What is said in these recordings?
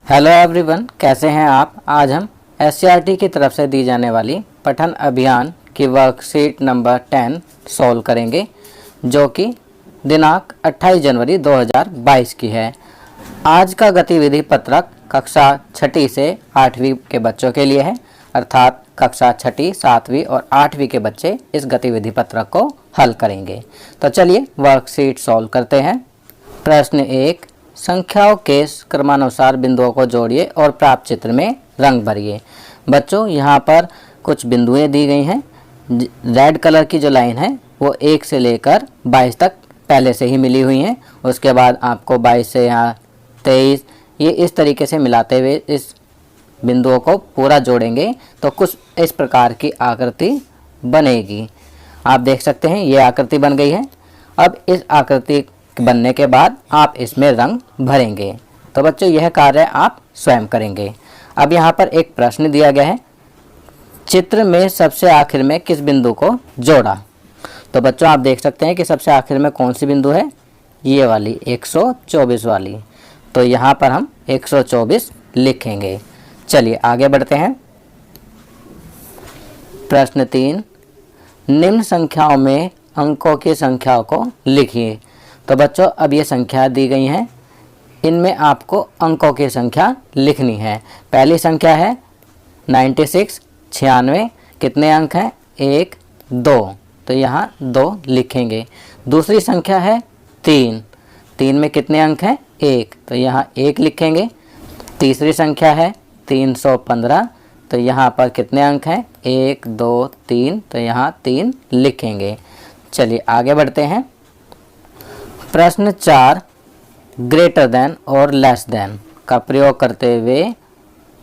Hello everyone, कैसे हैं आप। आज हम एससीईआरटी की तरफ से दी जाने वाली पठन अभियान की वर्कशीट नंबर 10 सॉल्व करेंगे, जो कि दिनांक 28 जनवरी 2022 की है। आज का गतिविधि पत्रक कक्षा 6ठी से 8वीं के बच्चों के लिए है, अर्थात कक्षा 6ठी, 7वीं और 8वीं के बच्चे इस गतिविधि पत्रक को हल करेंगे। तो चलिए वर्कशीट सॉल्व करते हैं। प्रश्न 1, संख्याओं के क्रमानुसार बिंदुओं को जोड़िए और प्राप्त चित्र में रंग भरिए। बच्चों, यहाँ पर कुछ बिंदुएं दी गई हैं। रेड कलर की जो लाइन है वो 1 से लेकर 22 तक पहले से ही मिली हुई हैं। उसके बाद आपको 22 से यहाँ 23, ये इस तरीके से मिलाते हुए इस बिंदुओं को पूरा जोड़ेंगे तो कुछ इस प्रकार की आकृति बनेगी। आप देख सकते हैं ये आकृति बन गई है। अब इस आकृति बनने के बाद आप इसमें रंग भरेंगे। तो बच्चों, यह कार्य आप स्वयं करेंगे। अब यहाँ पर एक प्रश्न दिया गया है, चित्र में सबसे आखिर में किस बिंदु को जोड़ा। तो बच्चों, आप देख सकते हैं कि सबसे आखिर में कौन सी बिंदु है, ये वाली 124 वाली। तो यहाँ पर हम 124 लिखेंगे। चलिए आगे बढ़ते हैं। प्रश्न 3, निम्न संख्याओं में अंकों की संख्याओं को लिखिए। तो बच्चों, अब ये संख्या दी गई हैं, इनमें आपको अंकों की संख्या लिखनी है। पहली संख्या है 96, 96। कितने अंक हैं, 1, 2, तो यहाँ 2 लिखेंगे। दूसरी संख्या है 3, 3 में कितने अंक हैं, 1, तो यहाँ 1 लिखेंगे। तीसरी संख्या है 315, तो यहाँ पर कितने अंक हैं, 1, 2, 3, तो यहाँ 3 लिखेंगे। चलिए आगे बढ़ते हैं। प्रश्न 4, ग्रेटर देन और लेस देन का प्रयोग करते हुए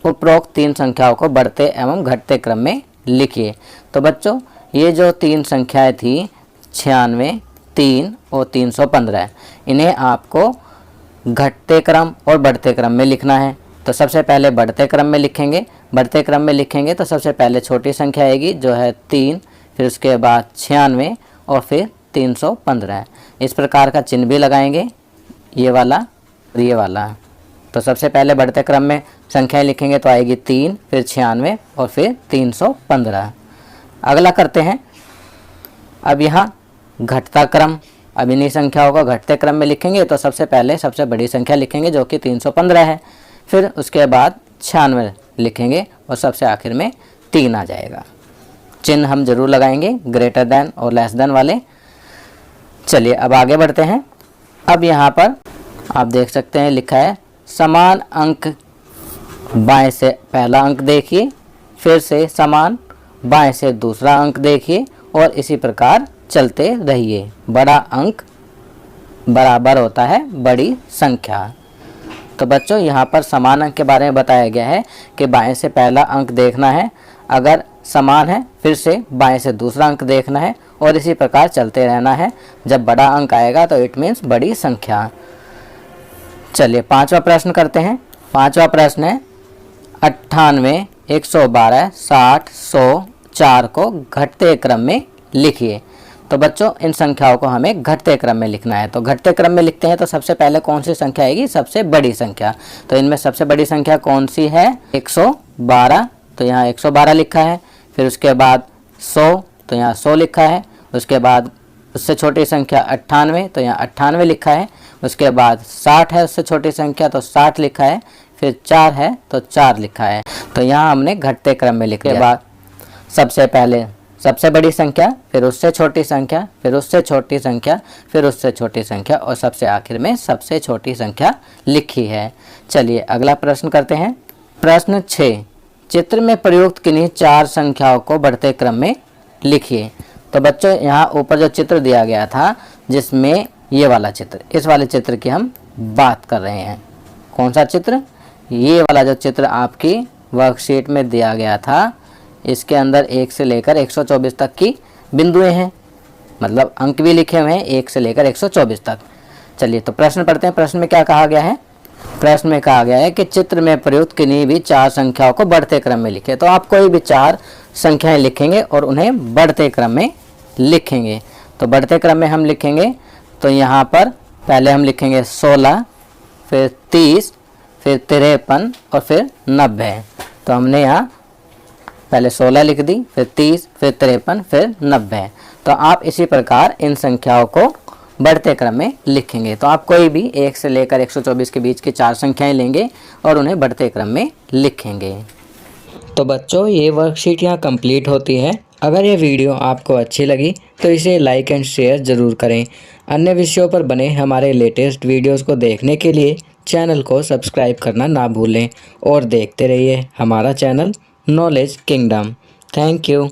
उपरोक्त 3 संख्याओं को बढ़ते एवं घटते क्रम में लिखिए। तो बच्चों, ये जो 3 संख्याएं थी 96, 3 और 315, इन्हें आपको घटते क्रम और बढ़ते क्रम में लिखना है। तो सबसे पहले बढ़ते क्रम में लिखेंगे। बढ़ते क्रम में लिखेंगे तो सबसे पहले छोटी संख्या आएगी जो है 3, फिर उसके बाद 96 और फिर 315। इस प्रकार का चिन्ह भी लगाएंगे, ये वाला और ये वाला। तो सबसे पहले बढ़ते क्रम में संख्याएं लिखेंगे तो आएगी 3, फिर 96 और फिर 315। अगला करते हैं। अब यहाँ घटता क्रम, अब इन्हीं संख्याओं को घटते क्रम में लिखेंगे तो सबसे पहले सबसे बड़ी संख्या लिखेंगे जो कि 315 है, फिर उसके बाद 96 लिखेंगे और सबसे आखिर में 3 आ जाएगा। चिन्ह हम जरूर लगाएंगे, ग्रेटर देन और लेस देन वाले। चलिए अब आगे बढ़ते हैं। अब यहाँ पर आप देख सकते हैं लिखा है समान अंक बाएं से पहला अंक देखिए, फिर से समान बाएं से दूसरा अंक देखिए और इसी प्रकार चलते रहिए। बड़ा अंक बराबर होता है बड़ी संख्या। तो बच्चों, यहाँ पर समान अंक के बारे में बताया गया है कि बाएं से पहला अंक देखना है, अगर समान है फिर से बाएं से दूसरा अंक देखना है और इसी प्रकार चलते रहना है। जब बड़ा अंक आएगा तो इट मीन्स बड़ी संख्या। चलिए 5वां प्रश्न करते हैं। 5वां प्रश्न है 98, 112, 60, 100, 4 को घटते क्रम में लिखिए। तो बच्चों, इन संख्याओं को हमें घटते क्रम में लिखना है। तो घटते क्रम में लिखते हैं तो सबसे पहले कौन सी संख्या आएगी, सबसे बड़ी संख्या। तो इनमें सबसे बड़ी संख्या कौन सी है, 112, तो यहाँ 112 लिखा है। फिर उसके बाद 100, तो यहाँ 100 लिखा है। उसके बाद उससे छोटी संख्या 98, तो यहाँ 98 लिखा है। उसके बाद 60 है, उससे छोटी संख्या, तो 60 लिखा है। फिर 4 है तो 4 लिखा है। तो यहाँ हमने घटते क्रम में लिख दिया। बाद सबसे पहले सबसे बड़ी संख्या, फिर उससे छोटी संख्या, फिर उससे छोटी संख्या, फिर उससे छोटी संख्या और सबसे आखिर में सबसे छोटी संख्या लिखी है। चलिए अगला प्रश्न करते हैं। प्रश्न 6, चित्र में प्रयुक्त किन्हीं 4 संख्याओं को बढ़ते क्रम में लिखिए। तो बच्चों, यहाँ ऊपर जो चित्र दिया गया था जिसमें ये वाला चित्र, इस वाले चित्र की हम बात कर रहे हैं। कौन सा चित्र, ये वाला जो चित्र आपकी वर्कशीट में दिया गया था, इसके अंदर 1 से लेकर 124 तक की बिंदुएं हैं, मतलब अंक भी लिखे हुए हैं 1 से लेकर 124 तक। चलिए तो प्रश्न पढ़ते हैं। प्रश्न में क्या कहा गया है, प्रश्न में कहा गया है कि चित्र में प्रयुक्त किन्हीं भी 4 संख्याओं को बढ़ते क्रम में लिखें। तो आप कोई भी 4 संख्याएं लिखेंगे और उन्हें बढ़ते क्रम में लिखेंगे। तो बढ़ते क्रम में हम लिखेंगे तो यहाँ पर पहले हम लिखेंगे 16, फिर 30, फिर 53 और फिर 90। तो हमने यहाँ पहले 16 लिख दी, फिर 30, फिर 53, फिर 90। तो आप इसी प्रकार इन संख्याओं को बढ़ते क्रम में लिखेंगे। तो आप कोई भी 1 से लेकर 124 के बीच की 4 संख्याएं लेंगे और उन्हें बढ़ते क्रम में लिखेंगे। तो बच्चों, ये वर्कशीट यहाँ कंप्लीट होती है। अगर ये वीडियो आपको अच्छी लगी तो इसे लाइक एंड शेयर ज़रूर करें। अन्य विषयों पर बने हमारे लेटेस्ट वीडियोस को देखने के लिए चैनल को सब्सक्राइब करना ना भूलें और देखते रहिए हमारा channel knowledge kingdom. Thank you.